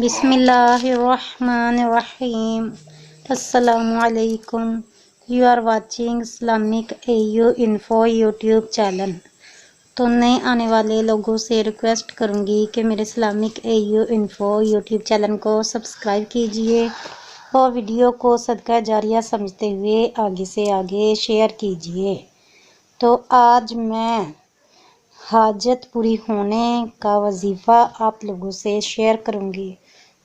بسم اللہ الرحمن الرحیم۔ السلام علیکم۔ You are watching Islamic A U info YouTube channel. تو نئے آنے والے لوگوں سے ریکویسٹ کروں گی کہ میرے Islamic A U info YouTube channel کو سبسکرائب کیجئے اور ویڈیو کو صدقہ جاریہ سمجھتے ہوئے آگے سے آگے شیئر کیجئے۔ تو آج میں حاجت پوری ہونے کا وظیفہ آپ لوگوں سے شیئر کروں گی۔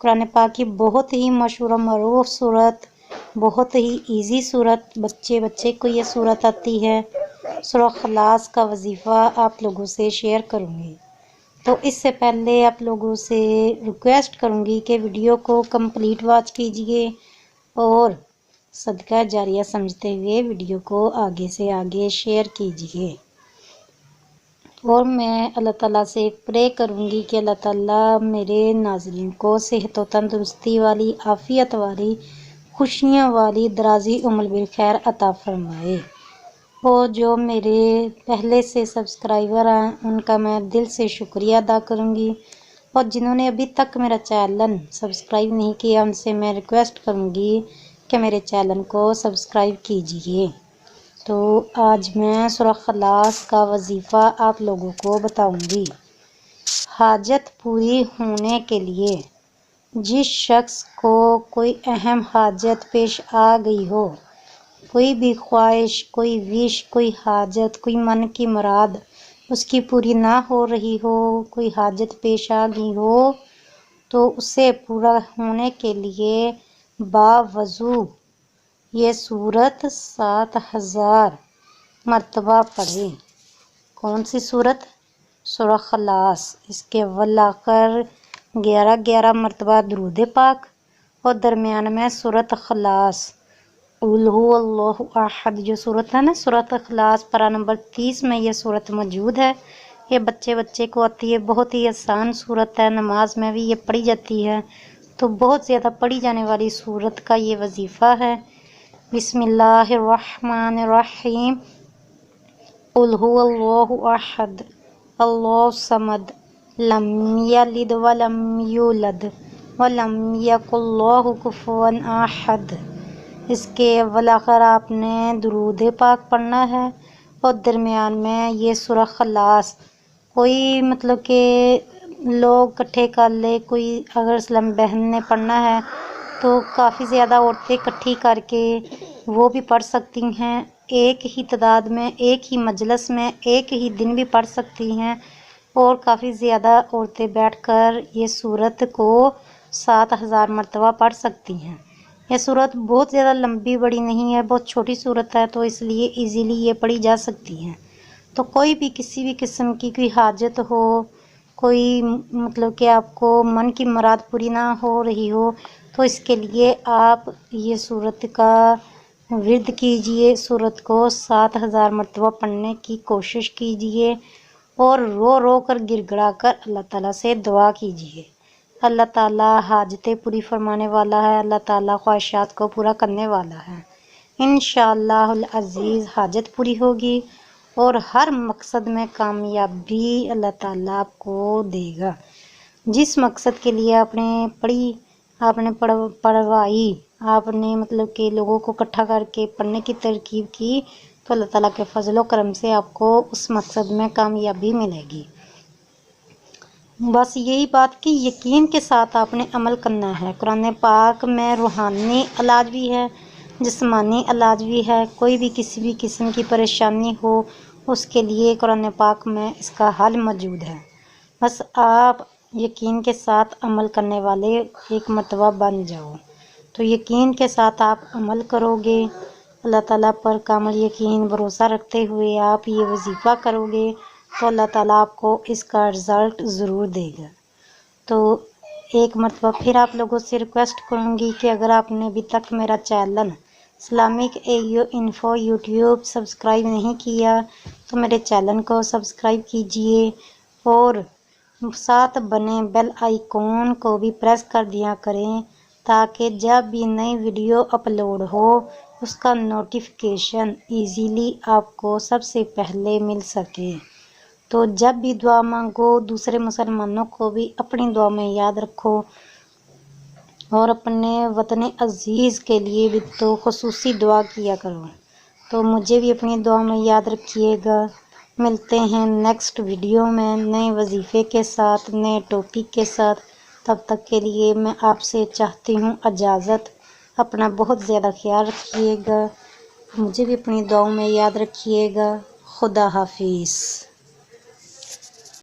قرآن پاک کی بہت ہی مشہور و معروف صورت، بہت ہی ایزی صورت، بچے کو یہ صورت آتی ہے۔ سورہ اخلاص کا وظیفہ آپ لوگوں سے شیئر کروں گی۔ تو اس سے پہلے آپ لوگوں سے ریکویسٹ کروں گی کہ ویڈیو کو کمپلیٹ واچ کیجئے اور صدقہ جاریہ سمجھتے ہوئے ویڈیو کو آگے سے آگے شیئر کیجئے۔ اور میں اللہ تعالیٰ سے پرے کروں گی کہ اللہ تعالیٰ میرے ناظرین کو صحت و تندرستی والی، عافیت والی، خوشیاں والی، درازی عمر بالخیر عطا فرمائے۔ اور جو میرے پہلے سے سبسکرائبر ہیں ان کا میں دل سے شکریہ ادا کروں گی، اور جنہوں نے ابھی تک میرا چینل سبسکرائب نہیں کیا ان سے میں ریکویسٹ کروں گی کہ میرے چینل کو سبسکرائب کیجئے۔ تو آج میں سورہ اخلاص کا وظیفہ آپ لوگوں کو بتاؤں گی۔ حاجت پوری ہونے کے لیے جس شخص کو کوئی اہم حاجت پیش آ گئی ہو، کوئی بھی خواہش، کوئی وش، کوئی حاجت، کوئی من کی مراد اس کی پوری نہ ہو رہی ہو، کوئی حاجت پیش آ گئی ہو تو اسے پورا ہونے کے لیے باوضو یہ صورت 7000 مرتبہ پڑھے۔ کون سی صورت؟ سورہ اخلاص۔ اس کے اول آخر 11 مرتبہ درود پاک اور درمیان میں سورۃ اخلاص۔ قل هو اللہ احد جو صورت ہے نا، سورۃ اخلاص پارہ نمبر 30 میں یہ صورت موجود ہے۔ یہ بچے کو آتی ہے، بہت ہی آسان صورت ہے، نماز میں بھی یہ پڑھی جاتی ہے، تو بہت زیادہ پڑھی جانے والی صورت کا یہ وظیفہ ہے۔ بسم اللہ الرحمن الرحیم۔ قل هو اللہ احد اللہ الصمد لم یلد ولم یولد ولم یکن لہ کفوا احد۔ اس کے اول آخر آپ نے درود پاک پڑھنا ہے اور درمیان میں یہ سورہ اخلاص۔ کوئی مطلب کہ لوگ اکٹھے کر لے، کوئی اگر اسلام بہن نے پڑھنا ہے تو کافی زیادہ عورتیں اکٹھی کر کے وہ بھی پڑھ سکتی ہیں، ایک ہی تعداد میں، ایک ہی مجلس میں، ایک ہی دن بھی پڑھ سکتی ہیں، اور کافی زیادہ عورتیں بیٹھ کر یہ صورت کو 7000 مرتبہ پڑھ سکتی ہیں۔ یہ صورت بہت زیادہ لمبی بڑی نہیں ہے، بہت چھوٹی صورت ہے، تو اس لیے ایزیلی یہ پڑھی جا سکتی ہیں۔ تو کوئی بھی کسی بھی قسم کی کوئی حاجت ہو، کوئی مطلب کہ آپ کو من کی مراد پوری نہ ہو رہی ہو تو اس کے لیے آپ یہ صورت کا ورد کیجئے، صورت کو 7000 مرتبہ پڑھنے کی کوشش کیجئے اور رو رو کر گر گڑا کر اللہ تعالیٰ سے دعا کیجئے۔ اللہ تعالیٰ حاجتیں پوری فرمانے والا ہے، اللہ تعالیٰ خواہشات کو پورا کرنے والا ہے۔ انشاءاللہ العزیز حاجت پوری ہوگی اور ہر مقصد میں کامیابی اللہ تعالیٰ آپ کو دے گا۔ جس مقصد کے لیے آپ نے پڑھوائی، آپ نے مطلب کہ لوگوں کو اکٹھا کر کے پڑھنے کی ترکیب کی، تو اللہ تعالیٰ کے فضل و کرم سے آپ کو اس مقصد میں کامیابی ملے گی۔ بس یہی بات کہ یقین کے ساتھ آپ نے عمل کرنا ہے۔ قرآن پاک میں روحانی علاج بھی ہے، جسمانی علاج بھی ہے۔ کوئی بھی کسی بھی قسم کی پریشانی ہو اس کے لیے قرآن پاک میں اس کا حل موجود ہے۔ بس آپ یقین کے ساتھ عمل کرنے والے ایک مرتبہ بن جاؤ۔ تو یقین کے ساتھ آپ عمل کرو گے، اللہ تعالیٰ پر کامل یقین بھروسہ رکھتے ہوئے آپ یہ وظیفہ کرو گے تو اللہ تعالیٰ آپ کو اس کا رزلٹ ضرور دے گا۔ تو ایک مرتبہ پھر آپ لوگوں سے ریکویسٹ کروں گی کہ اگر آپ نے ابھی تک میرا channel Islamic A U info YouTube subscribe نہیں کیا تو میرے چینل کو سبسکرائب کیجئے اور ساتھ بنے بیل آئیکن کو بھی پریس کر دیا کریں تاکہ جب بھی نئی ویڈیو اپلوڈ ہو اس کا نوٹیفیکیشن ایزیلی آپ کو سب سے پہلے مل سکے۔ تو جب بھی دعا مانگو دوسرے مسلمانوں کو بھی اپنی دعا میں یاد رکھو اور اپنے وطن عزیز کے لیے بھی تو خصوصی دعا کیا کرو۔ تو مجھے بھی اپنی دعا میں یاد رکھیے گا۔ ملتے ہیں نیکسٹ ویڈیو میں نئے وظیفے کے ساتھ، نئے ٹاپک کے ساتھ۔ تب تک کے لیے میں آپ سے چاہتی ہوں اجازت۔ اپنا بہت زیادہ خیال رکھیے گا، مجھے بھی اپنی دعاؤں میں یاد رکھیے گا۔ خدا حافظ۔